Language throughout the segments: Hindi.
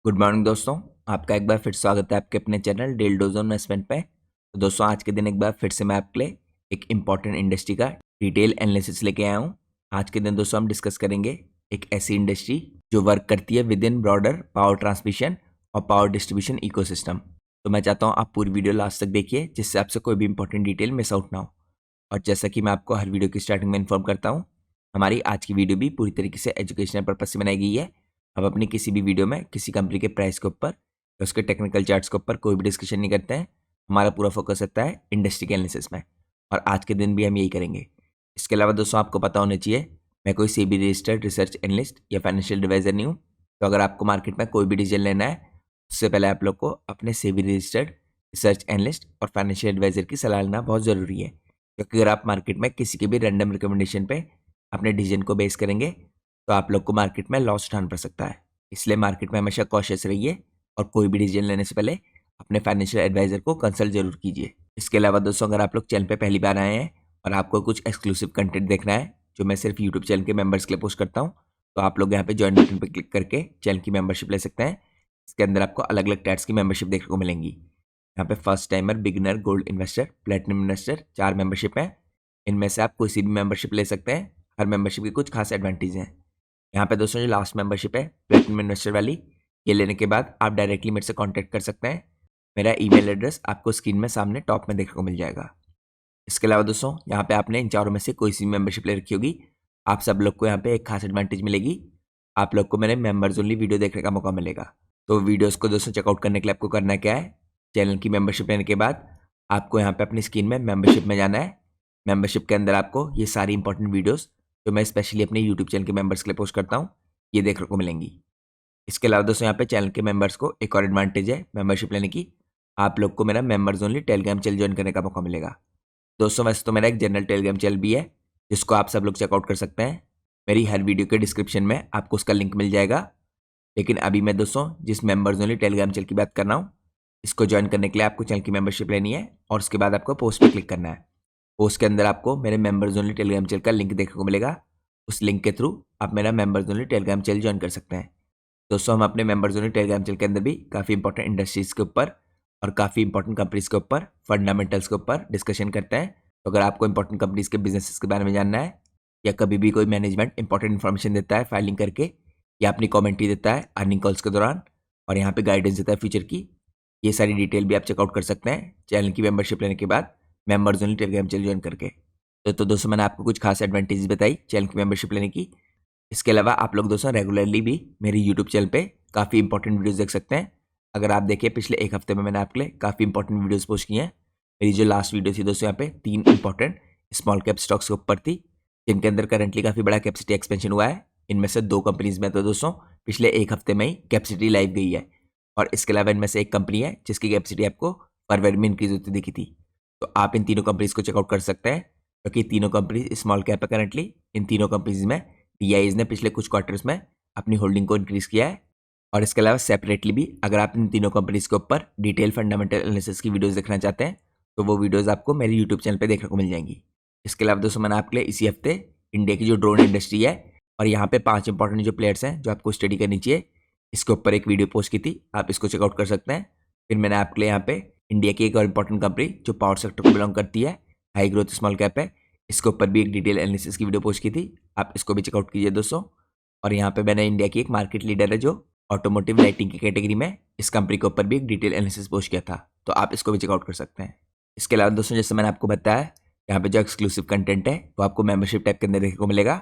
गुड मॉर्निंग दोस्तों। आपका एक बार फिर स्वागत है आपके अपने चैनल डेल डोजो इन्वेस्टमेंट पे। तो दोस्तों आज के दिन एक बार फिर से मैं आपके लिए एक इम्पॉर्टेंट इंडस्ट्री का डिटेल एनालिसिस लेके आया हूँ। आज के दिन दोस्तों हम डिस्कस करेंगे एक ऐसी इंडस्ट्री जो वर्क करती है with in broader power transmission और पावर डिस्ट्रीब्यूशन इकोसिस्टम। तो मैं चाहता हूँ आप पूरी वीडियो लास्ट तक देखिए जिससे आपसे कोई भी इंपॉर्टेंट डिटेल मिस आउट ना हो। और जैसा कि मैं आपको हर वीडियो की स्टार्टिंग में इन्फॉर्म करता हूँ, हमारी आज की वीडियो भी पूरी तरीके से एजुकेशनल पर्पज से बनाई गई है। हम अपनी किसी भी वीडियो में किसी कंपनी के प्राइस के ऊपर या उसके टेक्निकल चार्ट्स के ऊपर कोई भी डिस्कशन नहीं करते हैं। हमारा पूरा फोकस रहता है इंडस्ट्री के एनालिसिस में, और आज के दिन भी हम यही करेंगे। इसके अलावा दोस्तों आपको पता होना चाहिए मैं कोई सेबी रजिस्टर्ड रिसर्च एनालिस्ट या फाइनेंशियल एडवाइजर नहीं हूँ। तो अगर आपको मार्केट में कोई भी डिसीजन लेना है उससे पहले आप लोग को अपने सेबी रजिस्टर्ड रिसर्च एनालिस्ट और फाइनेंशियल एडवाइजर की सलाह लेना बहुत ज़रूरी है, क्योंकि अगर आप मार्केट में किसी के भी रैंडम रिकमेंडेशन पे अपने डिसीजन को बेस करेंगे तो आप लोग को मार्केट में लॉस उठाना पड़ सकता है। इसलिए मार्केट में हमेशा कॉशियस रहिए और कोई भी डिसीजन लेने से पहले अपने फाइनेंशियल एडवाइजर को कंसल्ट जरूर कीजिए। इसके अलावा दोस्तों अगर आप लोग चैनल पे पहली बार आए हैं और आपको कुछ एक्सक्लूसिव कंटेंट देखना है जो मैं सिर्फ यूट्यूब चैनल के मेंबर्स के लिए पोस्ट करता हूँ, तो आप लोग यहाँ पे ज्वाइन बटन पर क्लिक करके चैनल की मेंबरशिप ले सकते हैं। इसके अंदर आपको अलग अलग टैक्स की मेंबरशिप देखने को मिलेंगी। यहाँ पे first timer, beginner, gold investor, platinum investor 4 membership हैं। इनमें से आप कोई सी भी मेंबरशिप ले सकते हैं। हर मेंबरशिप की कुछ खास एडवांटेज हैं। यहाँ पे दोस्तों जो लास्ट मेंबरशिप है प्लेटिनम इन्वेस्टर वाली, ये लेने के बाद आप डायरेक्टली मेरे से कांटेक्ट कर सकते हैं। मेरा ईमेल एड्रेस आपको स्क्रीन में सामने टॉप में देखने को मिल जाएगा। इसके अलावा दोस्तों यहाँ पे आपने इन चारों में से कोई सी मेंबरशिप ले रखी होगी, आप सब लोग को यहाँ पे एक खास एडवांटेज मिलेगी। आप लोग को मेरे मेंबर्स ओनली वीडियो देखने का मौका मिलेगा। तो वीडियोस को दोस्तों चेकआउट करने के लिए आपको करना क्या है, चैनल की मेंबरशिप लेने के बाद आपको यहाँ पे अपनी स्क्रीन में मेंबरशिप में जाना है। मेंबरशिप के अंदर आपको ये सारी इंपॉर्टेंट वीडियोस जो मैं स्पेशली अपने यूट्यूब चैनल के मेंबर्स के लिए पोस्ट करता हूँ ये देखने को मिलेंगी। इसके अलावा दोस्तों यहाँ पे चैनल के मेंबर्स को एक और एडवांटेज है मेंबरशिप लेने की, आप लोग को मेरा members only Telegram channel join करने का मौका मिलेगा। दोस्तों वैसे तो मेरा एक जनरल टेलीग्राम चैनल भी है जिसको आप सब लोग चेकआउट कर सकते हैं। मेरी हर वीडियो के डिस्क्रिप्शन में आपको उसका लिंक मिल जाएगा। लेकिन अभी मैं दोस्तों जिस मेंबर्स ओनली टेलीग्राम चैनल की बात कर रहा हूँ, इसको ज्वाइन करने के लिए आपको चैनल की मेंबरशिप लेनी है और उसके बाद आपको पोस्ट पे क्लिक करना है। पोस्ट के अंदर आपको मेरे मेंबर्स ओनली टेलीग्राम चैनल का लिंक देखने को मिलेगा। उस लिंक के थ्रू आप मेरा members only Telegram channel join कर सकते हैं। दोस्तों हम अपने मेंबर्स ओनली टेलीग्राम चैनल के अंदर भी काफ़ी इंपॉर्टेंट इंडस्ट्रीज़ के ऊपर और काफ़ी इंपॉर्टेंट कंपनीज़ के ऊपर, फंडामेंटल्स के ऊपर डिस्कशन करते हैं। तो अगर आपको इंपॉर्टेंट कंपनीज़ के बिजनेसेस के बारे में जानना है या कभी भी कोई मैनेजमेंट इंपॉर्टेंट इन्फॉर्मेशन देता है फाइलिंग करके या अपनी कमेंट्री देता है अर्निंग कॉल्स के दौरान और यहाँ पे गाइडेंस देता है फ्यूचर की, ये सारी डिटेल भी आप चेकआउट कर सकते हैं चैनल की मेंबरशिप लेने के बाद members only Telegram channel join करके। तो दोस्तों मैंने आपको कुछ खास एडवांटेजेस बताई चैनल की मेंबरशिप लेने की। इसके अलावा आप लोग दोस्तों रेगुलरली भी मेरी यूट्यूब चैनल पे काफ़ी इंपॉर्टेंट वीडियोस देख सकते हैं। अगर आप देखिए पिछले एक हफ्ते में मैंने आपके लिए काफ़ी इंपॉर्टेंट वीडियोस पोस्ट किए हैं। मेरी जो लास्ट वीडियो थी दोस्तों यहाँ पे 3 इंपॉर्टेंट स्मॉल कैप स्टॉक्स के ऊपर थी जिनके अंदर करंटली काफ़ी बड़ा कैपेसिटी एक्सपेंशन हुआ है। इनमें से 2 कंपनीज में तो दोस्तों पिछले एक हफ्ते में ही कैपेसिटी लाइव गई है, और इसके अलावा इनमें से एक कंपनी है जिसकी कैपेसिटी आपको फरवरी में इंक्रीज होती दिखी थी। तो आप इन तीनों कंपनीज को चेकआउट कर सकते हैं क्योंकि तीनों कंपनीज स्मॉल कैप है करंटली। इन तीनों कंपनीज में DIs ने पिछले कुछ क्वार्टर्स में अपनी होल्डिंग को इंक्रीज किया है। और इसके अलावा सेपरेटली भी अगर आप इन तीनों कंपनीज के ऊपर डिटेल फंडामेंटल एनालिसिस की वीडियोस देखना चाहते हैं तो वो वीडियोस आपको मेरे यूट्यूब चैनल पे देखने को मिल जाएंगी। इसके अलावा दोस्तों मैंने आपके लिए इसी हफ्ते इंडिया की जो ड्रोन इंडस्ट्री है और यहाँ पे 5 इंपॉर्टेंट जो प्लेयर्स हैं जो आपको स्टडी करनी चाहिए, इसके ऊपर एक वीडियो पोस्ट की थी, आप इसको चेकआउट कर सकते हैं। फिर मैंने आपके लिए यहाँ पे इंडिया की एक और इंपॉर्टेंट कंपनी जो पावर सेक्टर को बिलोंग करती है, हाई ग्रोथ स्मॉल कैप है, इसके ऊपर भी एक डिटेल एनालिसिस की वीडियो पोस्ट की थी, आप इसको भी चेकआउट कीजिए दोस्तों। और यहाँ पे मैंने इंडिया की एक मार्केट लीडर है जो ऑटोमोटिव लाइटिंग की कैटेगरी में, इस कंपनी के ऊपर भी एक डिटेल एनालिसिस पोस्ट किया था, तो आप इसको भी चेकआउट कर सकते हैं। इसके अलावा दोस्तों जैसे मैंने आपको बताया यहाँ पे जो एक्सक्लूसिव कंटेंट है वो आपको मेंबरशिप टैब के अंदर देखने को मिलेगा।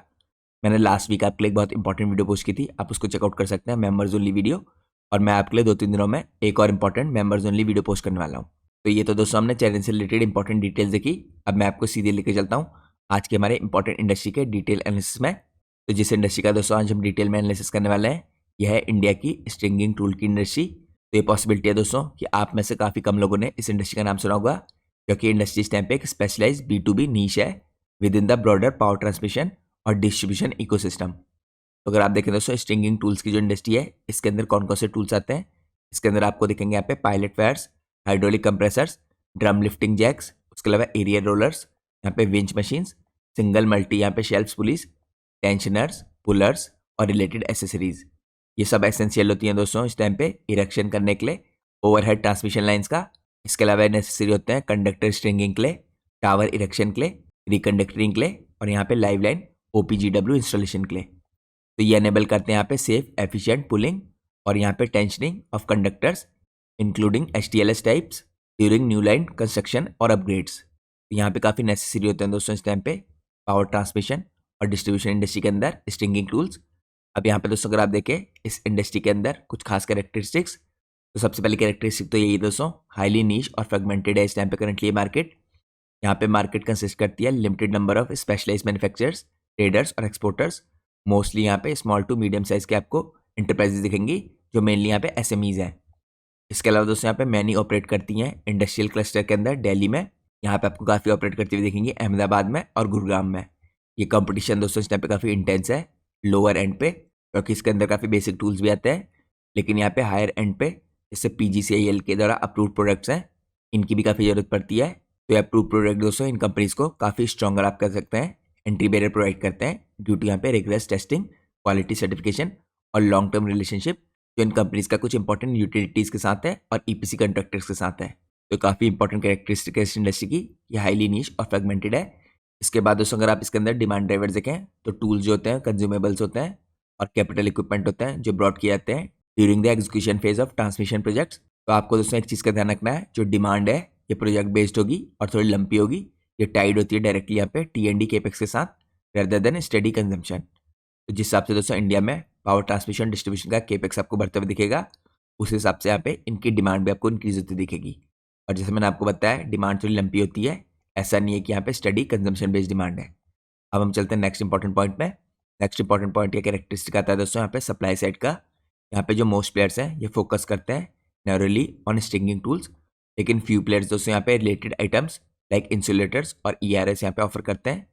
मैंने लास्ट वीक आपके लिए एक बहुत इंपॉर्टेंट वीडियो पोस्ट की थी, आप उसको चेकआउट कर सकते हैं, मेंबर्स ओनली वीडियो। और मैं आपके लिए 2-3 दिनों में एक और important members only video post करने वाला हूँ। तो ये तो दोस्तों हमने चैनल से रिलेटेड इंपॉर्टेंट डिटेल्स देखी। अब मैं आपको सीधे लेके चलता हूँ आज के हमारे इंपॉर्टेंट इंडस्ट्री के डिटेल एनालिसिस में। तो जिस इंडस्ट्री का दोस्तों आज हम डिटेल में एनालिसिस करने वाले हैं यह है इंडिया की स्ट्रिंगिंग टूल की इंडस्ट्री। तो ये पॉसिबिलिटी है दोस्तों कि आप में से काफ़ी कम लोगों ने इस इंडस्ट्री का नाम सुना होगा, क्योंकि इंडस्ट्री इस टाइम पे एक स्पेशलाइज B2B नीश है with in the broader power transmission और डिस्ट्रीब्यूशन इकोसिस्टम। तो अगर आप देखें दोस्तों स्ट्रिंगिंग टूल्स की जो इंडस्ट्री है इसके अंदर कौन कौन से टूल्स आते हैं, इसके अंदर आपको दिखेंगे यहाँ पे pilot wires, hydraulic compressors, drum lifting jacks, उसके अलावा एरियल रोलर्स, यहाँ पे विंच मशीन्स, सिंगल मल्टी यहाँ पे शेल्फ्स पुलिस, टेंशनर्स, पुलर्स और रिलेटेड एसेसरीज। ये सब एसेंशियल होती हैं दोस्तों इस टाइम पे इरेक्शन करने के लिए ओवरहेड ट्रांसमिशन लाइंस का। इसके अलावा नेसेसरी होते हैं कंडक्टर स्ट्रिंगिंग के लिए, टावर इरेक्शन के लिए, रिकंडक्टरिंग के लिए और यहाँ पे लाइव लाइन OPGW इंस्टॉलेशन के लिए। तो ये एनेबल करते हैं यहाँ पे सेफ एफिशिएंट पुलिंग और यहाँ पे tensioning of conductors including HTLS types during new line construction और अपग्रेड्स। तो यहाँ पे काफ़ी नेसेसरी होते हैं दोस्तों इस टाइम पे पावर ट्रांसमिशन और डिस्ट्रीब्यूशन इंडस्ट्री के अंदर स्ट्रिंगिंग टूल्स। अब यहाँ पे दोस्तों अगर आप देखें इस इंडस्ट्री के अंदर कुछ खास कैरेक्टरिस्टिक्स, तो सबसे पहली कैरेक्टरिस्टिक तो यही दोस्तों हाईली नीश और फ्रेगमेंटेड है इस टाइम पे करंटली मार्केट। यहाँ पे मार्केट कंसिस्ट करती है limited number of specialised manufacturers, traders और एक्सपोर्टर्स। मोस्टली यहाँ पे स्मॉल टू मीडियम साइज के आपको इंटरप्राइजेज दिखेंगी जो मेनली यहाँ पे SMEs हैं। इसके अलावा दोस्तों यहाँ पे मैनी ऑपरेट करती हैं इंडस्ट्रियल क्लस्टर के अंदर दिल्ली में। यहाँ पे आपको काफ़ी ऑपरेट करती हुई दिखेंगी अहमदाबाद में और गुरुग्राम में। ये कंपटीशन दोस्तों इस टाइम पे काफ़ी इंटेंस है लोअर एंड पे, क्योंकि इसके अंदर काफ़ी बेसिक टूल्स भी आते हैं। लेकिन यहाँ पे हायर एंड पे जैसे PGCIL के द्वारा अप्रूव्ड प्रोडक्ट्स हैं, इनकी भी काफ़ी ज़रूरत पड़ती है। तो ये अप्रूव्ड प्रोडक्ट दोस्तों इन कंपनीज को काफ़ी स्ट्रॉन्गर आप कर सकते हैं, एंट्री बैरियर प्रोवाइड करते हैं ड्यू टू यहाँ पे रिगरस टेस्टिंग, क्वालिटी सर्टिफिकेशन और लॉन्ग टर्म रिलेशनशिप जो इन कंपनीज का कुछ इंपॉर्टेंट यूटिलिटीज़ के साथ है और EPC कंट्रैक्टर्स के साथ है। तो काफ़ी इंपॉर्टेंट कैरेक्टरिस्टिक है इस इंडस्ट्री की, ये हाईली नीश और फ्रेगमेंटेड है। इसके बाद दोस्तों अगर आप इसके अंदर डिमांड ड्राइवर्स देखें तो टूल्स जो होते हैं कंज्यूमेबल्स होते हैं और कैपिटल इक्विपमेंट होते हैं जो ब्रॉड किए जाते हैं during the execution phase of transmission projects. तो आपको दोस्तों एक चीज़ का ध्यान रखना है, जो डिमांड है ये प्रोजेक्ट बेस्ड होगी और थोड़ी लंपी होगी। ये टाइड होती है डायरेक्टली यहाँ पे T&D केपेक्स के साथ रेदर देन स्टडी कंजम्पशन। तो जिस हिसाब से दोस्तों इंडिया में पावर ट्रांसमिशन डिस्ट्रीब्यूशन का केपेक्स आपको बढ़ते हुए दिखेगा, उस हिसाब से यहाँ पे इनकी डिमांड भी आपको इंक्रीज होती दिखेगी। और जैसे मैंने आपको बताया डिमांड थोड़ी लंपी होती है, ऐसा नहीं है कि यहाँ पे स्टडी कंजम्पशन बेस्ड डिमांड है। अब हम चलते हैं नेक्स्ट इंपॉर्टेंट पॉइंट में। नेक्स्ट इंपॉर्टेंट पॉइंट या कैरेक्टरिस्टिक आता है दोस्तों यहाँ पे सप्लाई साइड का। यहाँ पे जो मोस्ट प्लेयर्स हैं ये फोकस करते हैं नैरोली ऑन स्ट्रिंगिंग टूल्स, लेकिन फ्यू प्लेयर्स दोस्तों यहाँ पे रिलेटेड आइटम्स लाइक इंसुलेटर्स और ERS यहाँ पे ऑफर करते हैं।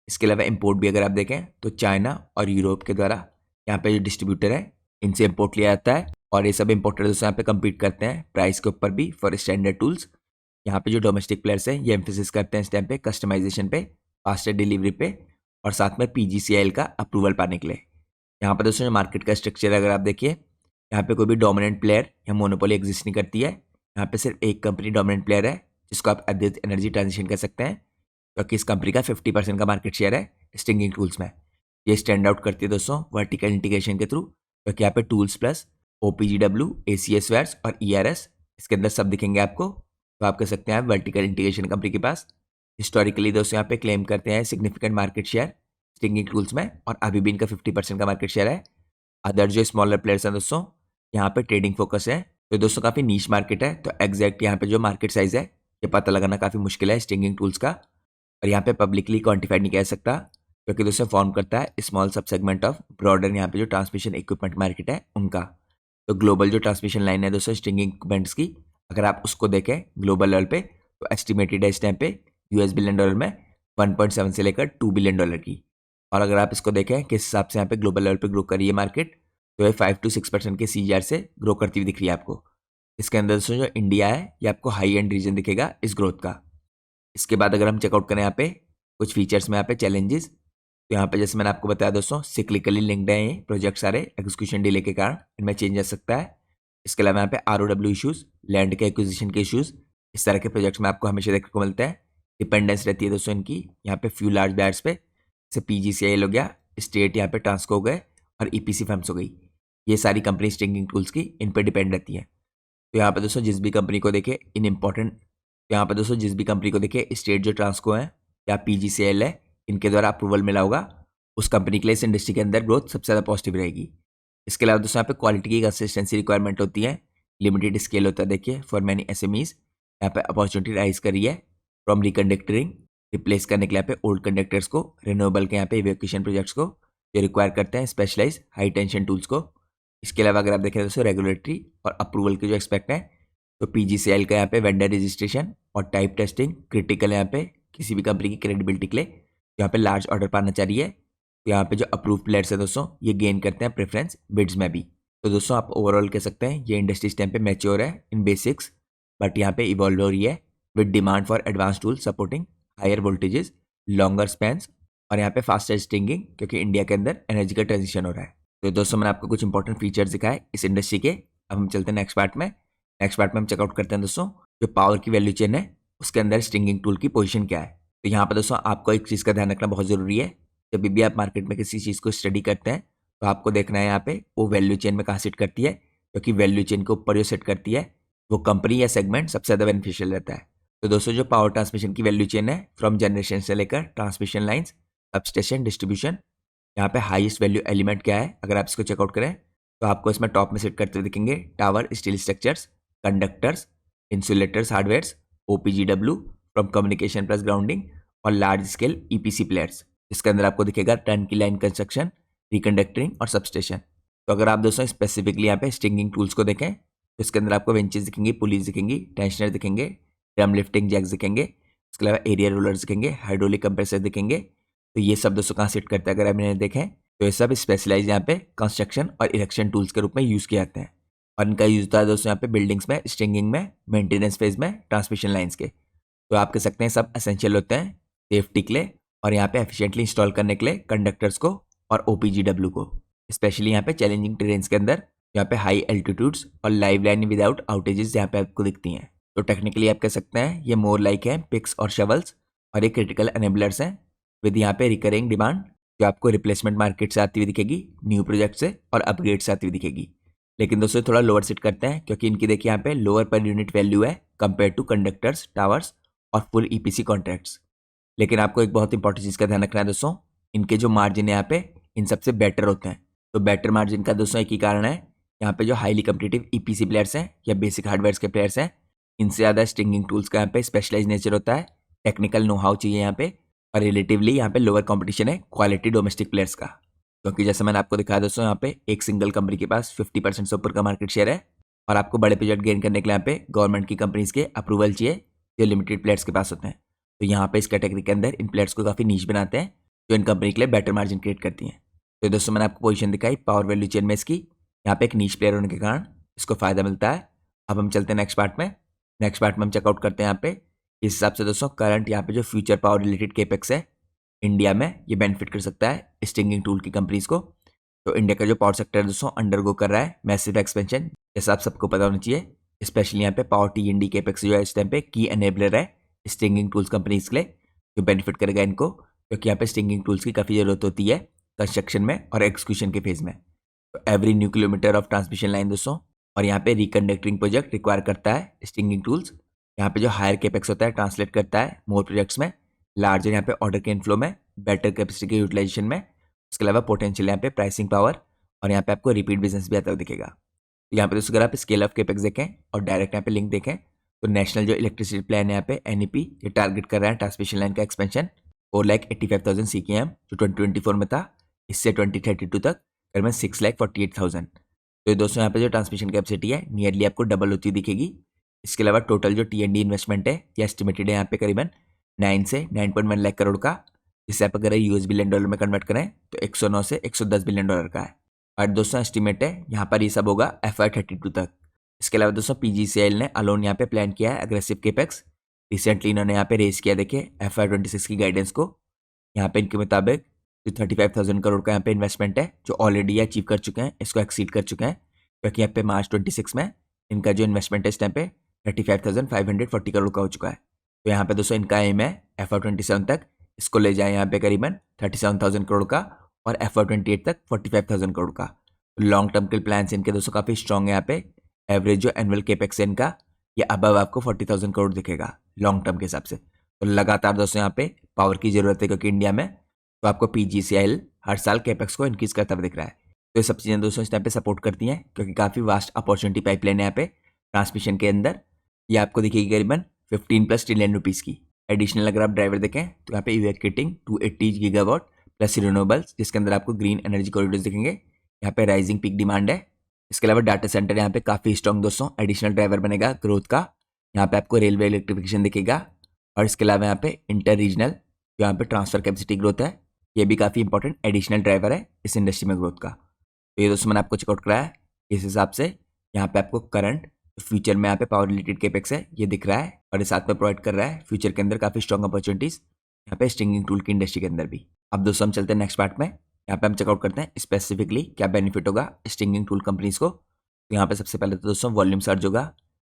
इसके अलावा इंपोर्ट भी अगर आप देखें तो चाइना और यूरोप के द्वारा यहाँ पे जो डिस्ट्रीब्यूटर है इनसे इंपोर्ट लिया जाता है और ये सब इंपोर्टर दोस्तों यहाँ पे कम्पीट करते हैं प्राइस के ऊपर भी फॉर स्टैंडर्ड टूल्स। यहाँ पे जो डोमेस्टिक प्लेयर्स हैं ये एम्फेसिस करते हैं इस टाइम पे कस्टमाइजेशन पे, फास्टर डिलीवरी पे और साथ में PGCIL का अप्रूवल पाने के लिए। यहाँ पर दोस्तों मार्केट का स्ट्रक्चर अगर आप देखिए, यहाँ पे कोई भी डोमिनेंट प्लेयर या मोनोपोली एग्जिस्ट नहीं करती है। यहाँ पे सिर्फ एक कंपनी डोमिनेंट प्लेयर है जिसको आप अद्वैत एनर्जी ट्रांजिशन कर सकते हैं, क्योंकि इस कंपनी का 50% का मार्केट शेयर है स्ट्रिंगिंग टूल्स में। ये स्टैंड आउट करती है दोस्तों वर्टिकल इंटीग्रेशन के थ्रू, क्योंकि यहाँ पे tools plus OPGW, ACS wires और ERS इसके अंदर सब दिखेंगे आपको। तो आप कह सकते हैं वर्टिकल इंटीग्रेशन कंपनी के पास हिस्टोरिकली दोस्तों यहाँ पे क्लेम करते हैं significant market share stringing tools में और अभी भी इनका 50% का मार्केट शेयर है। अदर जो स्मॉलर प्लेयर्स हैं दोस्तों यहाँ पे ट्रेडिंग फोकस है। तो दोस्तों काफ़ी नीश मार्केट है, तो एग्जैक्ट यहाँ पे जो मार्केट साइज है ये पता लगाना काफ़ी मुश्किल है स्ट्रिंगिंग टूल्स का, और यहाँ पे पब्लिकली क्वान्टिफाइड नहीं कह सकता, क्योंकि दोस्तों फॉर्म करता है स्मॉल सब सेगमेंट ऑफ ब्रॉडर यहाँ पे जो ट्रांसमिशन इक्विपमेंट मार्केट है उनका। तो ग्लोबल जो ट्रांसमिशन लाइन है दोस्तों स्ट्रिंगिंग इक्विपमेंट्स की, अगर आप उसको देखें ग्लोबल लेवल पे तो एस्टिमेटेड है इस टाइम पे US बिलियन डॉलर में 1.7 से लेकर 2 बिलियन डॉलर की। और अगर आप इसको देखें किस हिसाब से यहाँ पे ग्लोबल लेवल पे ग्रो कर रही है मार्केट, तो ये 5 to 6% के CAGR से ग्रो करती हुई दिख रही है आपको। इसके अंदर दोस्तों जो इंडिया है ये आपको हाई एंड रीजन दिखेगा इस ग्रोथ का। इसके बाद अगर हम चेकआउट करें यहाँ पे कुछ फीचर्स में यहाँ पे चैलेंजेस, तो यहाँ पे जैसे मैंने आपको बताया दोस्तों सिक्लिकली लिंक्ड है ये प्रोजेक्ट सारे एग्जीक्यूशन डिले के कारण इनमें चेंज आ सकता है। इसके अलावा यहाँ पे ROW इशूज़, लैंड के एक्विजिशन के इशूज़, इस तरह के प्रोजेक्ट्स में आपको हमेशा देखने को मिलते हैं। डिपेंडेंस रहती है दोस्तों इनकी यहाँ पे फ्यू लार्ज बायर्स पे, जैसे PGCIL हो गया, स्टेट यहाँ पे ट्रांसको हो गए और EPC फर्म्स हो गई। ये सारी कंपनी स्ट्रिंगिंग टूल्स की इन पर डिपेंड रहती है। तो यहाँ पे दोस्तों जिस भी कंपनी को देखे इन इंपॉर्टेंट, तो यहाँ पे दोस्तों जिस भी कंपनी को देखे स्टेट जो ट्रांसको है या PGCIL है इनके द्वारा अप्रूवल मिला होगा, उस कंपनी के लिए इस इंडस्ट्री के अंदर ग्रोथ सबसे ज़्यादा पॉजिटिव रहेगी। इसके अलावा दोस्तों यहाँ पे क्वालिटी की कंसिस्टेंसी रिक्वायरमेंट होती है, लिमिटेड स्केल होता है देखिए फॉर मैनी SMEs। यहाँ पे अपॉर्चुनिटी राइज करी है फ्रॉम रिकंडक्टरिंग, रिप्लेस करने के लिए यहाँ पे ओल्ड कंडक्टर्स को, रिन्यूएबल के यहाँ पे इवैक्यूएशन प्रोजेक्ट्स को जो रिक्वायर करते हैं स्पेशलाइज हाई टेंशन टूल्स को। इसके अलावा अगर आप देखें दोस्तों रेगुलेटरी और अप्रूवल के जो एक्सपेक्ट हैं, तो PGCIL का यहाँ पे वेंडर रजिस्ट्रेशन और टाइप टेस्टिंग क्रिटिकल है यहाँ पे किसी भी कंपनी की क्रेडिबिलिटी के लिए यहाँ पे लार्ज ऑर्डर पाना चाहिए। तो यहाँ पे जो अप्रूव प्लेयर्स है दोस्तों ये गेन करते हैं प्रेफरेंस बिड्स में भी। तो दोस्तों आप ओवरऑल कह सकते हैं ये इंडस्ट्री इस टाइम पे मैच्योर है इन बेसिक्स, बट यहाँ पे इवॉल्व हो रही है with demand for advance tool supporting higher voltages, longer spans और यहाँ पे फास्टर स्ट्रिंगिंग, क्योंकि इंडिया के अंदर एनर्जी का ट्रांजिशन हो रहा है। तो दोस्तों मैंने आपको कुछ इंपॉर्टेंट फीचर्स दिखाए इस इंडस्ट्री के। अब हम चलते हैं नेक्स्ट पार्ट में। नेक्स्ट पार्ट में हम चेकआउट करते हैं दोस्तों जो पावर की वैल्यू चेन है उसके अंदर स्ट्रिंगिंग टूल की पोजीशन क्या है। तो यहाँ पर दोस्तों आपको एक चीज़ का ध्यान रखना बहुत ज़रूरी है। जब भी आप मार्केट में किसी चीज़ को स्टडी करते हैं तो आपको देखना है यहाँ पे वो वैल्यू चेन में कहाँ सेट करती है, क्योंकि वैल्यू चेन के ऊपर जो सेट करती है वो कंपनी या सेगमेंट सबसे ज़्यादा बेनिफिशियल रहता है। तो दोस्तों जो पावर ट्रांसमिशन की वैल्यू चेन है फ्रॉम जनरेशन से लेकर ट्रांसमिशन लाइन्स, सबस्टेशन, डिस्ट्रीब्यूशन, यहाँ पे हाईएस्ट वैल्यू एलिमेंट क्या है अगर आप इसको चेकआउट करें तो आपको इसमें टॉप में सेट करते हुए दिखेंगे tower, steel structures, conductors, insulators, hardwares, OPGW from communication plus grounding और लार्ज स्केल ईपीसी प्लेयर्स, जिसके अंदर आपको दिखेगा टर्न की लाइन कंस्ट्रक्शन, रिकंडक्टरिंग और सबस्टेशन। तो अगर आप दोस्तों स्पेसिफिकली यहाँ पे स्ट्रिंगिंग टूल्स को देखें तो इसके अंदर आपको वेंचेस दिखेंगी, पुलीज दिखेंगी, टेंशनर दिखेंगे, ड्रम लिफ्टिंग जैक्स दिखेंगे, उसके अलावा एरिया रोलर्स दिखेंगे, हाइड्रोलिक कंप्रेसर दिखेंगे। तो ये सब दोस्तों कहाँ सेट करते हैं अगर आप इन्हें देखें तो ये सब स्पेशलाइज यहाँ पे कंस्ट्रक्शन और इरेक्शन टूल्स के रूप में यूज़ किए जाते हैं। और इनका यूज होता है दोस्तों यहाँ पे बिल्डिंग्स में, स्ट्रिंगिंग में, मेंटेनेंस फेज में, ट्रांसमिशन लाइन्स के। तो आप कह सकते हैं सब एसेंशियल होते हैं सेफ्टी के लिए और यहाँ पे एफिशिएंटली इंस्टॉल करने के लिए कंडक्टर्स को और ओपीजीडब्ल्यू को, स्पेशली यहाँ पे चैलेंजिंग टेरेन्स के अंदर यहाँ पे हाई एल्टीट्यूड्स और लाइव लाइन विदाउट आउटेजेस यहाँ पे आपको दिखती हैं। तो टेक्निकली आप कह सकते हैं ये मोर लाइक है पिक्स और शवल्स और ये क्रिटिकल एनेबलर्स हैं विद यहाँ पे रिकरिंग डिमांड जो आपको रिप्लेसमेंट मार्केट से आती हुई दिखेगी, न्यू प्रोजेक्ट से और अपग्रेड से आती हुई दिखेगी। लेकिन दोस्तों थोड़ा लोअर सेट करते हैं क्योंकि इनकी देखिए यहाँ पे लोअर पर यूनिट वैल्यू है कंपेयर टू कंडक्टर्स, टावर्स और फुल ईपीसी कॉन्ट्रैक्ट्स। लेकिन आपको एक बहुत इंपॉर्टेंट चीज़ का ध्यान रखना है दोस्तों, इनके जो मार्जिन है यहाँ पे इन सबसे बेटर होते हैं। तो बेटर मार्जिन का दोस्तों एक ही कारण है, यहाँ पे जो हाईली कम्पिटिटिव ईपीसी प्लेयर्स हैं या बेसिक हार्डवेयर के प्लेयर्स हैं इनसे ज़्यादा स्ट्रिंगिंग टूल्स का यहाँ पे स्पेशलाइज नेचर होता है, टेक्निकल नो हाउ चाहिए यहाँ पे, और रिलेटिवली यहाँ पे लोअर कंपटीशन है क्वालिटी डोमेस्टिक प्लेयर्स का। क्योंकि जैसे मैंने आपको दिखाया दोस्तों यहाँ पे एक सिंगल कंपनी के पास 50% से ऊपर का मार्केट शेयर है और आपको बड़े प्रोजेक्ट गेन करने के लिए यहाँ पे गवर्नमेंट की कंपनीज के अप्रूवल चाहिए जो लिमिटेड प्लेयर्स के पास होते हैं। तो यहाँ पे इस कैटेगरी के अंदर इन प्लेयर्स को काफ़ी नीच बनाते हैं जो इन कंपनी के लिए बेटर मार्जिन क्रिएट करती हैं। तो दोस्तों मैंने आपको पोजीशन दिखाई पावर वैल्यू चेन में इसकी, यहाँ पे एक नीच प्लेयर होने के कारण इसको फायदा मिलता है। अब हम चलते हैं नेक्स्ट पार्ट में। नेक्स्ट पार्ट में हम चेकआउट करते हैं यहाँ पे इस हिसाब से दोस्तों करंट यहाँ पे जो फ्यूचर पावर रिलेटेड केपेक्स है इंडिया में ये बेनिफिट कर सकता है स्ट्रिंगिंग टूल की कंपनीज को। तो इंडिया का जो पावर सेक्टर है दोस्तों अंडरगो कर रहा है मैसिव एक्सपेंशन, जैसा आप सबको पता होना चाहिए। स्पेशली यहाँ पे पावर टी केपेक्स जो है इस टाइम पे की एनेबलर है स्ट्रिंगिंग टूल्स कंपनीज के लिए, जो बेनिफिट करेगा इनको क्योंकि यहाँ पे स्ट्रिंगिंग टूल्स की काफ़ी ज़रूरत होती है कंस्ट्रक्शन में और एक्सक्यूशन के फेज में। तो every new kilometre of transmission line दोस्तों और यहाँ पे रिकंडक्टिंग प्रोजेक्ट रिक्वायर करता है स्ट्रिंगिंग टूल्स। यहाँ पे जो हायर केपेक्स होता है ट्रांसलेट करता है मोर प्रोजेक्ट्स में, लार्जर यहाँ पे ऑर्डर के इनफ्लो में, बेटर कैपेसिटी के यूटिलाइजेशन में, उसके अलावा पोटेंशियल यहाँ पे प्राइसिंग पावर और यहाँ पे आपको रिपीट बिजनेस भी आता हुआ दिखेगा। तो यहाँ पे दोस्तों अगर आप स्केल ऑफ केपेक्स देखें और डायरेक्ट यहाँ पे लिंक देखें तो नेशनल जो इलेक्ट्रिसिटी प्लान है यहाँ पे एनईपी ये टारगेट कर रहा है ट्रांसमिशन लाइन का एक्सपेंशन 4,85,000 CKM जो 2024 में था, इससे 2032 तक करीबन 6,48,000। तो ये दोस्तों यहाँ पे जो ट्रांसमिशन कैपेसिटी है नियरली आपको डबल होती दिखेगी। इसके अलावा टोटल जो T&D इन्वेस्टमेंट है ये एस्टिमेटेड है यहाँ पे करीबन 9 से 9.1 लाख करोड़ का, जिसे आप अगर यूएस बिलियन डॉलर में कन्वर्ट करें तो 109 से 110 बिलियन डॉलर का है। और दोस्तों एस्टिमेट है यहाँ पर ये सब होगा FY32 तक। इसके अलावा दोस्तों PGCIL ने अलोन यहाँ पे प्लान किया है अग्रेसिव केपेक्स। रिसेंटली इन्होंने यहाँ पे रेस किया देखिए FY26 की गाइडेंस को। यहाँ पे इनके मुताबिक जो 35,000 करोड़ का यहाँ पे इन्वेस्टमेंट है जो ऑलरेडी अचीव कर चुके हैं, इसको एक्सीड कर चुके हैं क्योंकि यहाँ पे मार्च 26 में इनका जो इन्वेस्टमेंट है इस टाइम पे 35,540 करोड़ का हो चुका है। तो यहाँ पे दोस्तों इनका एम है FY27 तक इसको ले जाए यहाँ पे करीबन 37,000 करोड़ का और FY28 तक 45,000 करोड़ का। तो लॉन्ग टर्म के प्लान इनके दोस्तों काफ़ी स्ट्रॉन्ग है। यहाँ पे एवरेज जो एनुअल केपेक्स है इनका ये अबव आपको 40,000 करोड़ दिखेगा लॉन्ग टर्म के हिसाब से। तो लगातार दोस्तों यहाँ पे पावर की जरूरत है क्योंकि इंडिया में, तो आपको PGCIL हर साल केपेक्स को इंक्रीज करता हुआ दिख रहा है। तो ये सब चीज़ें दोस्तों इस टाइम पे सपोर्ट करती हैं क्योंकि काफ़ी वास्ट अपॉर्चुनिटी पाइपलाइन है यहाँ पे ट्रांसमिशन के अंदर। ये आपको दिखेगी करीबन 15+ ट्रिलियन रुपीज़ की। एडिशनल अगर आप ड्राइवर देखें तो यहाँ पे इवैक्यूएटिंग 280 गीगावाट प्लस रिन्यूएबल्स, जिसके अंदर आपको ग्रीन एनर्जी कॉरिडोर्स दिखेंगे। यहाँ पे राइजिंग पीक डिमांड है। इसके अलावा डाटा सेंटर यहाँ पे काफ़ी स्ट्रॉन्ग दोस्तों एडिशनल ड्राइवर बनेगा ग्रोथ का। यहाँ पे आपको रेलवे इलेक्ट्रिफिकेशन दिखेगा और इसके अलावा यहाँ पे इंटर रीजनल जो यहाँ पे ट्रांसफर कैपेसिटी ग्रोथ है ये भी काफ़ी इंपॉर्टेंट एडिशनल ड्राइवर है इस इंडस्ट्री में ग्रोथ का। तो ये दोस्तों मैंने आपको चेकआउट कराया है। इस हिसाब से यहाँ पे आपको करंट फ्यूचर में यहाँ पे पावर रिलेटेड केपेक्स है ये दिख रहा है और इस साथ में प्रोवाइड कर रहा है फ्यूचर के अंदर काफ़ी स्ट्रॉन्ग अपॉर्चुनिटीज़ यहाँ पे स्ट्रिंगिंग टूल की इंडस्ट्री के अंदर भी। अब दोस्तों हम चलते हैं नेक्स्ट पार्ट में। यहाँ पे हम चेकआउट करते हैं स्पेसिफिकली क्या बेनिफिट होगा स्टिंगिंग टूल कंपनीज को। तो यहाँ पे सबसे पहले तो दोस्तों वॉल्यूम सर्ज होगा,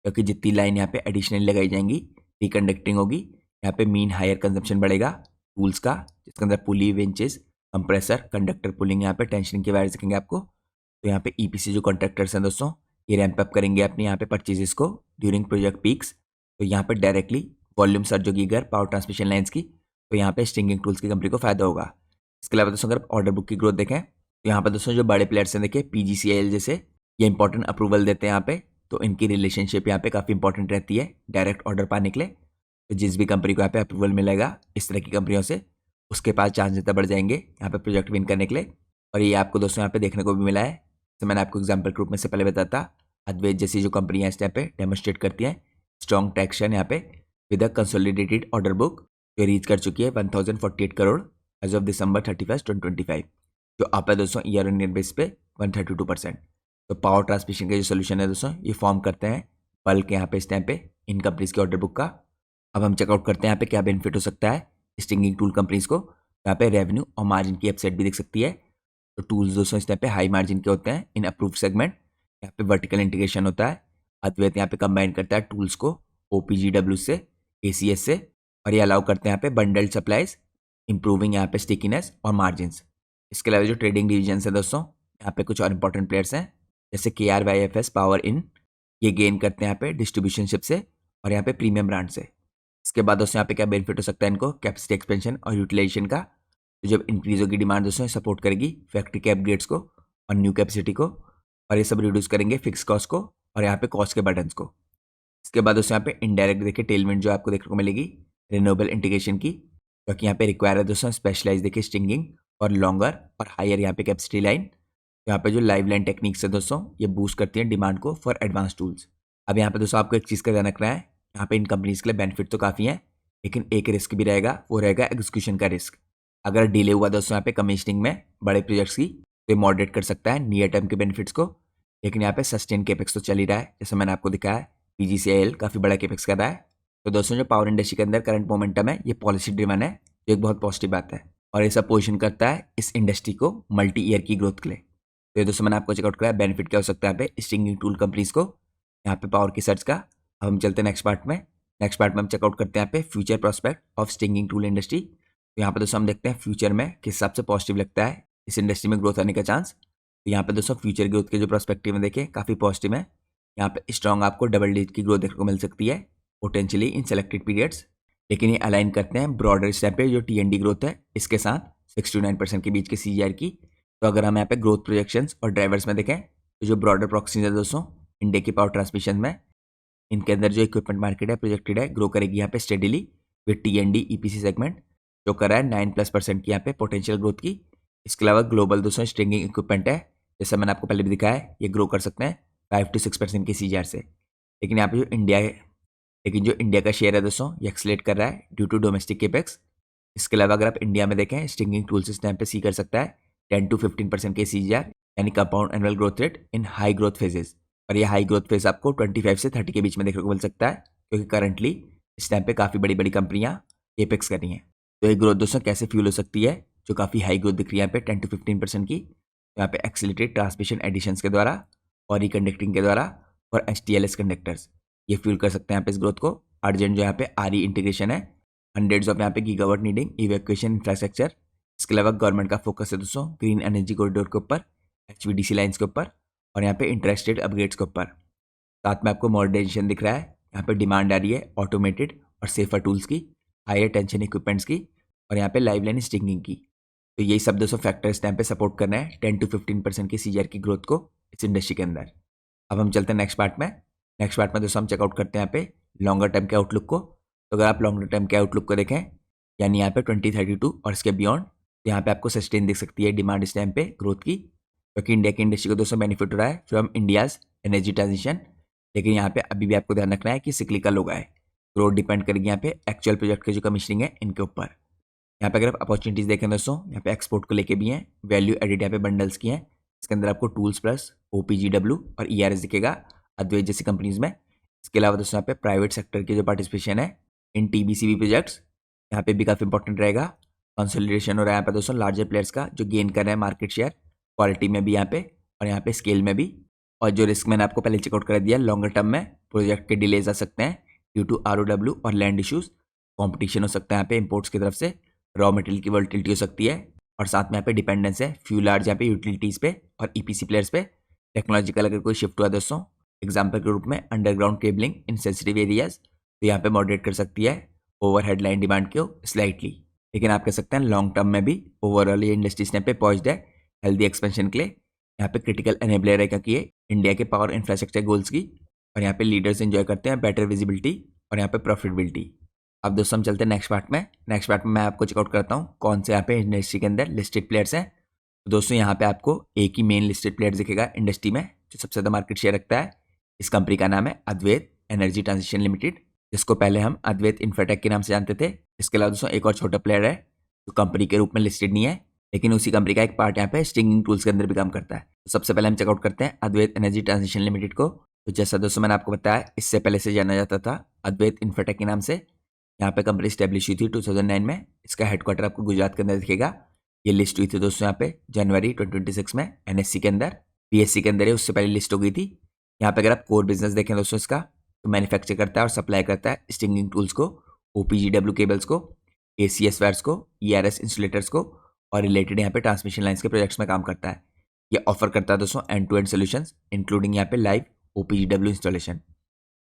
क्योंकि जितनी लाइन यहाँ पे एडिशनली लगाई जाएंगी रिकंडक्टिंग होगी। यहाँ पे मीन हायर कंजम्पशन बढ़ेगा टूल्स का, जिसके अंदर पुली, विंचेस, कंप्रेसर, कंडक्टर, पुलिंग, यहाँ पे टेंशनिंग के वायर्स दिखेंगे आपको। तो यहाँ पे ईपीसी जो कॉन्ट्रैक्टर्स हैं दोस्तों, ये रैंप अप करेंगे अपने यहाँ पे परचेजेस को ड्यूरिंग प्रोजेक्ट पीक्स। तो यहाँ पे डायरेक्टली वॉल्यूम सर्ज होगी अगर पावर ट्रांसमिशन लाइन्स की, तो यहाँ पे स्टिंगिंग टूल्स की कंपनी को फायदा होगा। इसके अलावा दोस्तों अगर ऑर्डर बुक की ग्रोथ देखें तो यहाँ पर दोस्तों जो बड़े प्लेयर्स हैं देखें पीजीसीएल जैसे, ये इंपॉर्टेंट अप्रूवल देते हैं यहाँ पे। तो इनकी रिलेशनशिप यहाँ पे काफ़ी इंपॉर्टेंट रहती है डायरेक्ट ऑर्डर पाने के लिए। तो जिस भी कंपनी को यहाँ पे अप्रूवल मिलेगा इस तरह की कंपनियों से, उसके पास चांस ज़्यादा बढ़ जाएंगे यहाँ पे प्रोजेक्ट विन करने के लिए। और ये आपको दोस्तों यहाँ पे देखने को भी मिला है। तो मैंने आपको एग्जाम्पल ग्रुप में से पहले बताया था, अद्वैत जैसी जो कंपनियाँ इस टाइम पे डेमोस्ट्रेट करती हैं स्ट्रॉन्ग ट्रैक्शन यहाँ पे with a consolidated order book जो रीच कर चुकी है 1048 करोड़ एज ऑफ दिसंबर 31, 2025, जो आप है दोस्तों ईयर ऑन ईयर बेस पे 132%। तो पावर ट्रांसमिशन का जो सोल्यूशन है दोस्तों, ये फॉर्म करते हैं बल्क यहाँ पे इस टाइम पे इन कंपनीज के ऑर्डर बुक का। अब हम चेकआउट करते हैं यहाँ पे क्या बेनिफिट हो सकता है स्टिंगिंग टूल कंपनीज को। यहाँ पे रेवेन्यू और मार्जिन की वेबसाइट भी देख सकती है। तो टूल्स दोस्तों इस टाइप पे हाई मार्जिन के होते हैं इन अप्रूव सेगमेंट। यहाँ पे वर्टिकल इंटीग्रेशन होता है। अद्वैत यहाँ पे कंबाइन करता है टूल्स को ओपीजीडब्ल्यू से, एसीएस से, और ये अलाउ करते हैं यहाँ पे बंडल्ड सप्लाईज, इंप्रूविंग यहाँ पे स्टिकीनेस और मार्जिन्स। इसके अलावा जो ट्रेडिंग डिवीजन है दोस्तों, यहाँ पे कुछ और इंपॉर्टेंट प्लेयर्स हैं जैसे KRYFS पावर इन, ये गेन करते हैं यहाँ पे डिस्ट्रीब्यूशनशिप से और यहाँ पे प्रीमियम ब्रांड से। इसके बाद दोस्तों यहाँ पे क्या बेनिफिट हो सकता है इनको कैपेसिटी एक्सपेंशन और यूटिलाइजेशन का। तो जब इंक्रीज होगी डिमांड दोस्तों सपोर्ट करेगी फैक्ट्री के अपग्रेड्स को और न्यू कैपेसिटी को, और ये सब रिड्यूस करेंगे फिक्स कॉस्ट को और यहाँ पे कॉस्ट के बर्डन्स को। इसके बाद दोस्तों यहाँ पे इनडायरेक्ट देखिए टेलमेंट जो आपको देखने को मिलेगी रिन्यूएबल इंटीग्रेशन की, क्योंकि यहाँ पे रिक्वायर है दोस्तों स्पेशलाइज देखिए स्टिंगिंग और लॉन्गर और हायर यहाँ पे कैपेसिटी लाइन। तो यहाँ पे जो लाइव लाइन टेक्निक्स है दोस्तों, ये बूस्ट करती हैं डिमांड को फॉर एडवांस टूल्स। अब यहाँ पे दोस्तों आपको एक चीज़ का ध्यान रखना है, यहाँ पे इन कंपनीज के लिए बेनिफिट तो काफ़ी है, लेकिन एक रिस्क भी रहेगा, वो रहेगा एग्जीक्यूशन का रिस्क। अगर डिले हुआ दोस्तों यहाँ पे कमीशनिंग में बड़े प्रोजेक्ट्स की, तो ये मॉडरेट कर सकता है नियर टर्म के बेनिफिट्स को। लेकिन यहाँ पे सस्टेन केपेक्स तो चल ही रहा है, जैसे मैंने आपको दिखाया है पीजीसीआईएल काफ़ी बड़ा केपेक्स कर रहा है। तो दोस्तों जो पावर इंडस्ट्री के अंदर करंट मोमेंटम है ये पॉलिसी ड्रिवन है, जो एक बहुत पॉजिटिव बात है, और ये सब पोजिशन करता है इस इंडस्ट्री को मल्टी ईयर की ग्रोथ के लिए। तो ये दोस्तों मैंने आपको चेकआउट कराया बेनिफिट क्या हो सकता है यहाँ पे स्टिंगिंग टूल कंपनीज को, यहाँ पे पावर की सर्च का। अब हम चलते हैं नेक्स्ट पार्ट में। नेक्स्ट पार्ट में हम चेकआउट करते हैं यहाँ पे future prospect of stinging tool industry. तो यहाँ पे दोस्तों हम देखते हैं फ्यूचर में किस हिसाब से पॉजिटिव लगता है इस इंडस्ट्री में ग्रोथ आने का चांस। तो यहाँ पे दोस्तों फ्यूचर ग्रोथ के जो प्रोस्पेक्टिव में देखें काफ़ी पॉजिटिव है। यहाँ पे स्ट्रॉन्ग आपको डबल डिजिट की ग्रोथ देखने को मिल सकती है पोटेंशियली इन सेलेक्टेड पीरियड्स, लेकिन ये अलाइन करते हैं ब्रॉडर स्टेप पे जो TND ग्रोथ है इसके साथ 6 to 9% के बीच के CAGR की। तो अगर हम यहाँ पे ग्रोथ प्रोजेक्शंस और ड्राइवर्स में देखें तो जो ब्रॉडर प्रॉक्सीज है दोस्तों इंडिया की पावर ट्रांसमिशन में, इनके अंदर जो इक्विपमेंट मार्केट है प्रोजेक्टेड है ग्रो करेगी यहाँ पे steadily with TND EPC segment, जो कर रहा है 9+% की यहाँ पे पोटेंशियल ग्रोथ की। इसके अलावा ग्लोबल दोस्तों स्ट्रिंगिंग इक्विपमेंट है, जैसा मैंने आपको पहले भी दिखाया है, ये ग्रो कर सकते हैं 5 to 6% के CAGR से। लेकिन यहाँ पे जो इंडिया का शेयर है दोस्तों ये एक्सलेट कर रहा है ड्यू टू डोमेस्टिक केपेक्स। इसके अलावा अगर आप इंडिया में देखें स्टिंगिंग टूल्स इस टाइम पे सी कर सकता है 10 to 15% के CAGR, यानी compound annual growth rate in high growth phases. और ये हाई ग्रोथ फेज आपको 25 से 30 के बीच में देखने को मिल सकता है, क्योंकि करंटली इस टाइम पे काफ़ी बड़ी बड़ी कंपनियां केपेक्स कर रही हैं। तो ये ग्रोथ दोस्तों कैसे फ्यूल हो सकती है, जो काफ़ी हाई ग्रोथ दिख रही है यहाँ पे 10 to 15% की, यहाँ पे एक्सीलरेटेड ट्रांसमिशन एडिशंस के द्वारा और रिकंडक्टिंग के द्वारा और STLS कंडक्टर्स, ये फ्यूल कर सकते हैं यहाँ पे इस ग्रोथ को। अर्जेंट जो यहाँ पे RE इंटीग्रेशन है, हंड्रेड्स ऑफ यहाँ पे गीगावाट नीडिंग इवैक्यूएशन इंफ्रास्ट्रक्चर। इसके अलावा गवर्नमेंट का फोकस है दोस्तों ग्रीन एनर्जी कॉरिडोर के ऊपर, HVDC लाइन्स के ऊपर और यहाँ पे इंटरेस्टेड अपग्रेड्स के ऊपर। साथ में आपको मॉडर्नाइजेशन दिख रहा है, यहाँ पे डिमांड आ रही है ऑटोमेटेड और सेफर टूल्स की, हायर टेंशन इक्विपमेंट्स की और यहाँ पे लाइव लाइन स्टिंगिंग की। तो यही सब दोस्तों फैक्टर्स टाइम पे सपोर्ट करना है 10 to 15% की CAGR की ग्रोथ को इस इंडस्ट्री के अंदर। अब हम चलते हैं नेक्स्ट पार्ट में। नेक्स्ट पार्ट में दोस्तों हम चेकआउट करते हैं यहाँ पे लॉन्गर टर्म के आउटलुक को। तो अगर आप लॉन्गर टर्म के आउटलुक को देखें, यानी यहाँ पे 2032 और इसके बियॉन्ड, तो यहाँ पे आपको सस्टेन दिख सकती है डिमांड इस टाइम पे ग्रोथ की, क्योंकि इंडिया की इंडस्ट्री को दोस्तों बेनिफिट हो रहा है फ्रॉम इंडियाज एनर्जी ट्रांजिशन। लेकिन यहाँ पे अभी भी आपको ध्यान रखना है कि सिक्लिकल होगा है, ग्रोथ डिपेंड करेगी यहाँ पे एक्चुअल प्रोजेक्ट के जो कमीशनिंग है इनके ऊपर। यहाँ पे अगर आप अपॉर्चुनिटीज़ देखें दोस्तों, यहाँ पे एक्सपोर्ट को लेके भी हैं, वैल्यू एडिड यहाँ पे बंडल्स की हैं। इसके अंदर आपको टूल्स प्लस OPGW और ERS दिखेगा अद्वैत जैसी कंपनीज में। इसके अलावा दोस्तों यहाँ पे प्राइवेट सेक्टर की जो पार्टिसिपेशन है इन TBCB प्रोजेक्ट्स, यहाँ पे भी काफ़ी इंपॉर्टेंट रहेगा। कंसोलिडेशन हो रहा है यहाँ पे दोस्तों लार्जर प्लेयर्स का, जो गेन कर रहे हैं मार्केट शेयर क्वालिटी में भी यहाँ पे और यहाँ पे स्केल में भी। और जो रिस्क मैंने आपको पहले चेकआउट कर दिया, लॉन्गर टर्म में प्रोजेक्ट के डिलेज आ सकते हैं ड्यू टू ROW और लैंड इशूज़, कॉम्पिटिशन हो सकता है यहाँ पे इम्पोर्ट्स की तरफ से, रॉ मटेरियल की वोलेटिलिटी हो सकती है, और साथ में यहाँ पे डिपेंडेंस है फ्यू लार्ज यहाँ पे यूटिलिटीज़ पे और EPC प्लेयर्स पे। टेक्नोलॉजिकल अगर कोई शिफ्ट हुआ दोस्तों एग्जाम्पल के रूप में अंडरग्राउंड केबलिंग इन सेंसिटिव एरियाज, तो यहाँ पे मॉडरेट कर सकती है ओवर हेडलाइन डिमांड को स्लाइटली। लेकिन आप कह सकते हैं लॉन्ग टर्म में भी ओवरऑल ये इंडस्ट्रीज यहाँ पे पहुंचता है हेल्दी एक्सपेंशन के लिए, यहाँ पे क्रिटिकल एनेबलर है क्योंकि ये इंडिया के पावर इंफ्रास्ट्रक्चर गोल्स की, और यहाँ पे लीडर्स एंजॉय करते हैं बेटर विजिबिलिटी और यहाँ पे प्रॉफिटेबिलिटी। अब दोस्तों हम चलते हैं नेक्स्ट पार्ट में। नेक्स्ट पार्ट में मैं आपको चेकआउट करता हूँ कौन से यहाँ पे इंडस्ट्री के अंदर लिस्टेड प्लेयर्स हैं। तो दोस्तों यहाँ पे आपको एक ही मेन लिस्टेड प्लेयर दिखेगा इंडस्ट्री में जो सबसे ज़्यादा मार्केट शेयर रखता है। इस कंपनी का नाम है अद्वैत एनर्जी ट्रांजिशन लिमिटेड, जिसको पहले हम अद्वैत इंफ्राटेक के नाम से जानते थे। इसके अलावा दोस्तों एक और छोटा प्लेयर है जो कंपनी के रूप में लिस्टेड नहीं है, लेकिन उसी कंपनी का एक पार्ट यहाँ पे स्टिंगिंग टूल्स के अंदर भी काम करता है। तो सबसे पहले हम चेकआउट करते हैं अद्वैत एनर्जी ट्रांजिशन लिमिटेड को। तो जैसा दोस्तों मैंने आपको बताया, इससे पहले से जाना जाता था अद्वैत इंफ्राटेक के नाम से। यहाँ पे कंपनी स्टेब्लिश हुई थी 2009 में। इसका हेडक्वार्टर आपको गुजरात के अंदर दिखेगा। ये लिस्ट हुई थी दोस्तों यहाँ पे जनवरी 2026 में NSE के अंदर, PSE के अंदर, उससे पहले लिस्ट हो गई थी। यहाँ पे अगर आप कोर बिजनेस देखें दोस्तों इसका, तो मैन्युफैक्चर करता है और सप्लाई करता है स्टिंगिंग टूल्स को, OPGW केबल्स को, ACS वायर्स को, ERS इंसुलेटर्स को, और रिलेटेड यहाँ पे ट्रांसमिशन लाइन्स के प्रोजेक्ट्स में काम करता है। ये ऑफर करता है दोस्तों end to end solutions including यहाँ पे लाइव OPGW इंस्टॉलेशन।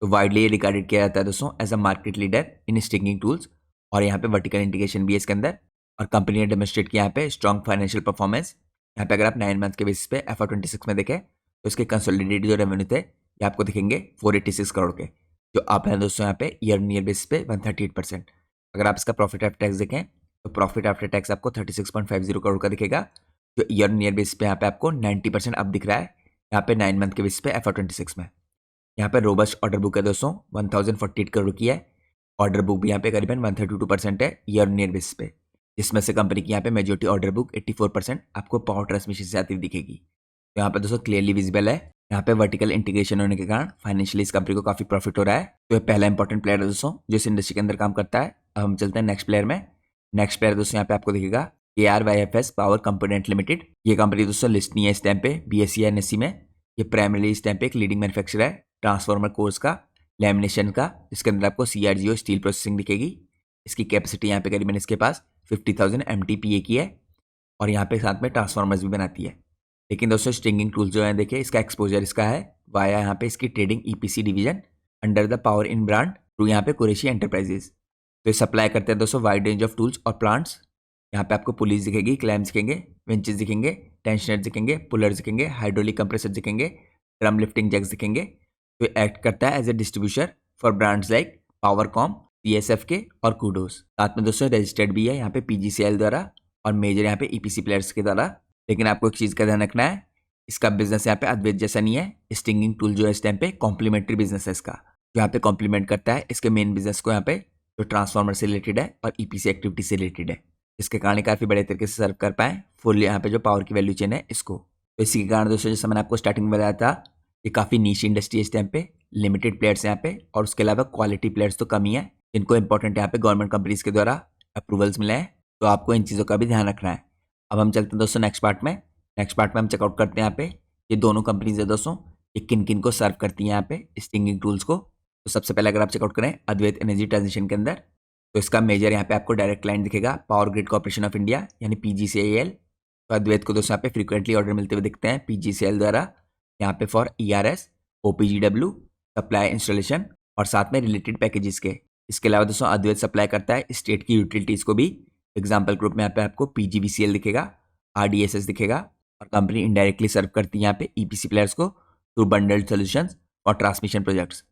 तो वाइडली रिगार्डेड किया जाता है दोस्तों as a market leader in stringing tools, और यहाँ पे वर्टिकल इंटीग्रेशन भी है इसके अंदर। और कंपनी ने डेमोस्ट्रेट किया यहाँ पे स्ट्रॉन्ग फाइनेंशियल परफॉर्मेंस। यहाँ पे अगर आप 9 मंथ के बेसिस पे FY26 में देखें तो इसके कंसोलिडेटेड जो रेवेन्यू थे ये आपको दिखेंगे 486 करोड़ के, जो अप है दोस्तों यहाँ पे ईयर ऑन ईयर बेसिस पे 138%। अगर आप इसका प्रॉफिट आफ्टर टैक्स देखें तो प्रॉफिट आफ्टर टैक्स आपको 36.50 करोड़ का दिखेगा, जो ईयर ऑन ईयर बेसिस पे यहाँ पे आपको 90% अप दिख रहा है यहाँ पे 9 मंथ के बेसिस पे FY26 में। यहाँ पे रोबस्ट ऑर्डर बुक है दोस्तों 1048 करोड़ की है। ऑर्डर बुक भी यहाँ पे करीबन 132% है ईयर ऑन ईयर बेसिस पे, जिसमें से कंपनी की यहाँ पे मेजोरिटी ऑर्डर बुक 84% आपको पावर ट्रांसमिशन से आती हुई दिखेगी। तो यहाँ पे दोस्तों क्लियरली विजिबल है यहाँ पे वर्टिकल इंटीग्रेशन होने के कारण फाइनेंशियली इस कंपनी को काफी प्रॉफिट हो रहा है। तो ये पहला इंपॉर्टेंट प्लेयर है दोस्तों जो इस इंडस्ट्री के अंदर काम करता है। अब हम चलते हैं नेक्स्ट प्लेयर में। नेक्स्ट प्लेयर दोस्तों यहाँ पे आपको दिखेगा KRYFS पावर कंपोनेंट लिमिटेड। ये कंपनी दोस्तों लिस्ट नहीं है इस टाइम पे BSE या NSE में। ये प्राइमरली इस टाइम पे एक लीडिंग मैन्युफैक्चरर है ट्रांसफार्मर कोर्स का, लैमिनेशन का, जिसके अंदर आपको CRGO स्टील प्रोसेसिंग दिखेगी। इसकी कैपेसिटी यहाँ पे करीबन इसके पास 50,000 MTPA की है, और यहाँ पे साथ में ट्रांसफार्मर्स भी बनाती है। लेकिन दोस्तों स्टिंगिंग टूल्स जो है देखिए इसका एक्सपोजर इसका है वाया यहाँ पे इसकी trading EPC division under the power in brand through यहाँ पे कुरैशी एंटरप्राइजेस। तो ये सप्लाई करते हैं दोस्तों वाइड रेंज ऑफ टूल्स और प्लांट्स। यहाँ पे आपको पुलिस दिखेगी, क्लैम्स दिखेंगे, विंचेस दिखेंगे, टेंशनर दिखेंगे, पुलर्स दिखेंगे, हाइड्रोलिक कंप्रेसर दिखेंगे, ड्रम लिफ्टिंग जैक्स दिखेंगे। तो एक्ट करता है as a distributor for brands like Powercom, CSFK और कूडोस। साथ में दोस्तों रजिस्टर्ड भी है यहाँ पे PGCL द्वारा और मेजर यहाँ पे EPC प्लेयर्स के द्वारा। लेकिन आपको एक चीज़ का ध्यान रखना है, इसका बिजनेस यहाँ पे अद्वैत जैसा नहीं है। स्टिंगिंग टूल जो है इस टाइम पे कॉम्प्लीमेंट्री बिजनेस है इसका, जो यहाँ पे कॉम्प्लीमेंट करता है इसके मेन बिजनेस को यहाँ पे, जो ट्रांसफार्मर से रिलेटेड है और EPC एक्टिविटी से रिलेटेड है, जिसके कारण काफ़ी बड़े तरीके से सर्व कर पाए फुल यहाँ पे जो पावर की वैल्यू चेन है इसको। तो इसी के कारण दोस्तों जैसे मैंने आपको स्टार्टिंग में बताया था, ये काफ़ी नीश इंडस्ट्री है इस टाइम पे, लिमिटेड प्लेयर्स यहाँ पे, और उसके अलावा क्वालिटी प्लेयर्स तो कम ही है जिनको इंपॉर्टेंट यहाँ पे गवर्नमेंट कंपनीज के द्वारा अप्रूवल्स मिले हैं। तो आपको इन चीज़ों का भी ध्यान रखना है। अब हम चलते हैं दोस्तों नेक्स्ट पार्ट में। नेक्स्ट पार्ट में हम चेकआउट करते हैं यहाँ पे ये दोनों कंपनीज है दोस्तों, ये किन किन को सर्व करती हैं यहाँ पे स्टिंगिंग टूल्स को। तो सबसे पहले अगर आप चेकआउट करें अद्वैत एनर्जी ट्रांजिशन के अंदर, तो इसका मेजर यहाँ पे आपको डायरेक्ट क्लाइंट दिखेगा power grid corporation of India यानी PGCIL। तो अद्वैत को दोस्तों यहाँ पे फ्रीक्वेंटली ऑर्डर मिलते हुए दिखते हैं PGCIL द्वारा यहाँ पे for ERS, OPGW, supply installation और साथ में रिलेटेड पैकेजेस के। इसके अलावा दोस्तों अद्वैत सप्लाई करता है स्टेट की यूटिलिटीज़ को भी। एग्जाम्पल ग्रुप में यहाँ पे आपको PGVCL दिखेगा, RDSS दिखेगा, और कंपनी इनडायरेक्टली सर्व करती है यहाँ पे EPC प्लेयर्स को थ्रू बंडल्ड सोल्यूशंस और ट्रांसमिशन प्रोजेक्ट्स।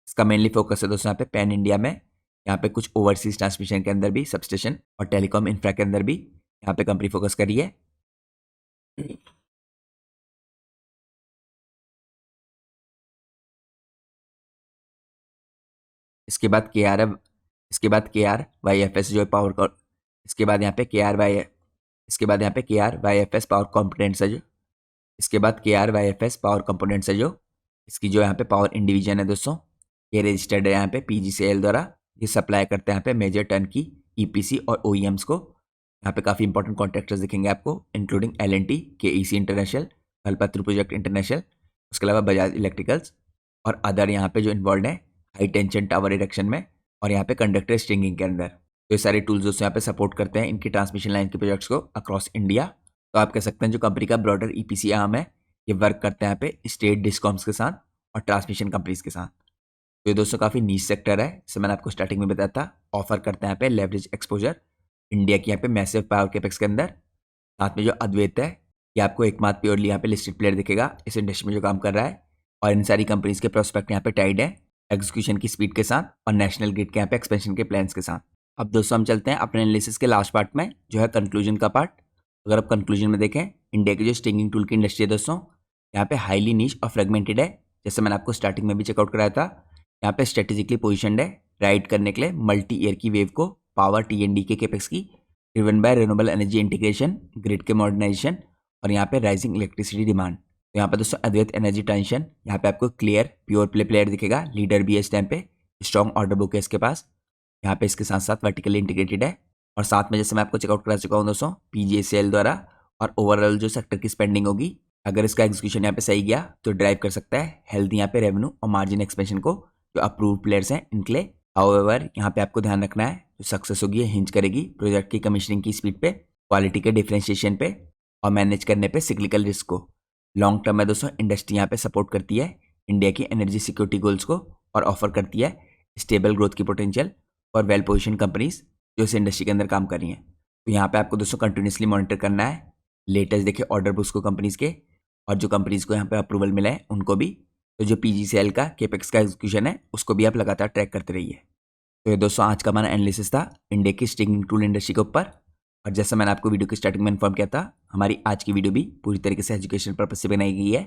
इसका मेनली फोकस है दोस्तों यहाँ पे पैन इंडिया में, यहाँ पे कुछ ओवरसीज ट्रांसमिशन के अंदर भी, सबस्टेशन और टेलीकॉम इंफ्रा के अंदर भी यहाँ पे कंपनी फोकस करी है। इसके बाद इसके बाद KRYFS जो है पावर, इसके बाद यहाँ पे KRYFS पावर कंपोनेंट्स है जो, इसके बाद KRYFS पावर कंपोनेंट्स है जो, इसकी जो यहाँ पे पावर इन डिवीजन है दोस्तों, ये रजिस्टर्ड है यहाँ पे PGCIL द्वारा। ये सप्लाई करते हैं यहाँ पे मेजर टर्न की EPC और OEMs को। यहाँ पे काफ़ी इंपॉर्टेंट कॉन्ट्रैक्टर्स दिखेंगे आपको, including L&T, KEC international, Kalpataru project international, उसके अलावा बजाज इलेक्ट्रिकल्स और अदर यहाँ पे जो इन्वॉल्व है हाई टेंशन टावर इरेक्शन में और यहाँ पे कंडक्टर स्ट्रिंगिंग के अंदर। तो ये सारे टूल्स दोस्तों यहाँ पे सपोर्ट करते हैं इनकी ट्रांसमिशन लाइन के प्रोजेक्ट्स को अक्रॉस इंडिया। तो आप कह सकते हैं जो कंपनी का ब्रॉडर EPC आर्म है ये वर्क करते हैं यहाँ पे स्टेट डिस्कॉम्स के साथ और ट्रांसमिशन कंपनीज के साथ। तो ये दोस्तों काफ़ी नीश सेक्टर है, जैसे मैंने आपको स्टार्टिंग में बताया था। ऑफर करते हैं यहाँ पे लेवरेज एक्सपोजर इंडिया की यहाँ पे मैसिव पावर कैपेक्स के अंदर। साथ में जो अद्वैत है ये आपको एकमात्र प्योरली यहाँ पे लिस्टेड प्लेयर दिखेगा इस इंडस्ट्री में जो काम कर रहा है और इन सारी कंपनीज के प्रोस्पेक्ट यहाँ पे टाइड है एग्जीक्यूशन की स्पीड के साथ और नेशनल ग्रिड के यहाँ पे एक्सपेंशन के प्लान्स के साथ। अब दोस्तों हम चलते हैं अपने एनालिसिस के लास्ट पार्ट में जो है कंक्लूजन का पार्ट। अगर आप कंक्लूजन में देखें, इंडिया की जो स्टिंगिंग टूल की इंडस्ट्री है दोस्तों यहाँ पे हाईली नीश और फ्रेगमेंटेड है, जैसे मैंने आपको स्टार्टिंग में भी चेकआउट कराया था। यहाँ पे स्ट्रेटेजिकली पोजिशनड है राइड करने के लिए मल्टी ईयर की वेव को पावर T&D के केपेक्स की, driven by renewable energy integration, grid के मॉडर्नाइजेशन और यहाँ पे राइजिंग इलेक्ट्रिसिटी डिमांड। तो यहाँ पे दोस्तों अद्वैत एनर्जी ट्रांजिशन यहाँ पे आपको क्लियर प्योर प्ले प्लेयर दिखेगा, लीडर भी है इस टाइम पे, स्ट्रॉन्ग ऑर्डर बुक है इसके पास। यहाँ पे इसके साथ साथ वर्टिकली इंटीग्रेटेड है और साथ में जैसे मैं आपको चेकआउट करा चुका हूँ दोस्तों PGCL द्वारा और ओवरऑल जो सेक्टर की स्पेंडिंग होगी अगर इसका एग्जीक्यूशन यहाँ पे सही गया तो ड्राइव कर सकता है हेल्दी यहाँ पे रेवेन्यू और मार्जिन एक्सपेंशन को जो अप्रूव प्लेयर्स हैं इनके लिए। हाउएवर यहाँ पे आपको ध्यान रखना है जो सक्सेस होगी ये हिंज करेगी प्रोजेक्ट की कमीशनिंग की स्पीड पे, क्वालिटी के डिफरेंशिएशन पे और मैनेज करने पे सिक्लिकल रिस्क को। लॉन्ग टर्म में दोस्तों इंडस्ट्री यहाँ पे सपोर्ट करती है इंडिया की एनर्जी सिक्योरिटी गोल्स को और ऑफर करती है स्टेबल ग्रोथ की पोटेंशियल और वेल पोजिशन कंपनीज जो इस इंडस्ट्री के अंदर काम कर रही हैं। तो यहाँ पे आपको दोस्तों कंटिन्यूसली मॉनिटर करना है लेटेस्ट देखिए ऑर्डर बुक्स को कंपनीज के और जो कंपनीज को यहाँ पे अप्रूवल मिला है उनको भी। तो जो PGCL का केपेक्स का एग्जीक्यूशन है उसको भी आप लगातार ट्रैक करते रहिए। तो ये दोस्तों आज का हमारा एनालिसिस था इंडिया की स्टिंगिंग टूल इंडस्ट्री के ऊपर और जैसा मैंने आपको वीडियो की स्टार्टिंग में इन्फॉर्म किया था हमारी आज की वीडियो भी पूरी तरीके से एजुकेशन पर्पज से बनाई गई है।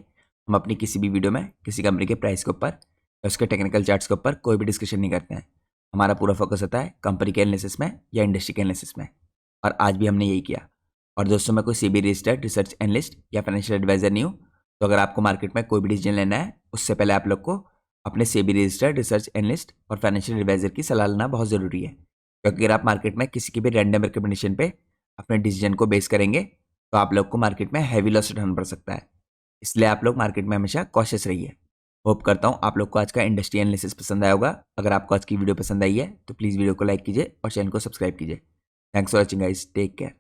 हम अपनी किसी भी वीडियो में किसी कंपनी के प्राइस के ऊपर या उसके टेक्निकल चार्ट्स के ऊपर कोई भी डिस्कशन नहीं करते हैं। हमारा पूरा फोकस होता है कंपनी के एनालिसिस में या इंडस्ट्री के एनालिसिस में और आज भी हमने यही किया। और दोस्तों मैं कोई CBI रजिस्टर्ड रिसर्च एनालिस्ट या फाइनेंशियल एडवाइजर नहीं हूँ, तो अगर आपको मार्केट में कोई भी डिसीजन लेना है उससे पहले आप लोग को अपने SEBI रजिस्टर्ड रिसर्च एनालिस्ट और फाइनेंशियल एडवाइजर की सलाह लेना बहुत ज़रूरी है, क्योंकि अगर आप मार्केट में किसी की भी रैंडम रिकमेंडेशन पे अपने डिसीजन को बेस करेंगे तो आप लोग को मार्केट में हैवी लॉस उठाना पड़ सकता है। इसलिए आप लोग मार्केट में हमेशा कॉशियस रहिए। होप करता हूँ आप लोग को आज का इंडस्ट्री एनालिसिस पसंद आया होगा। अगर आपको आज की वीडियो पसंद आई है तो प्लीज़ वीडियो को लाइक कीजिए और चैनल को सब्सक्राइब कीजिए। Thanks for watching guys, take care.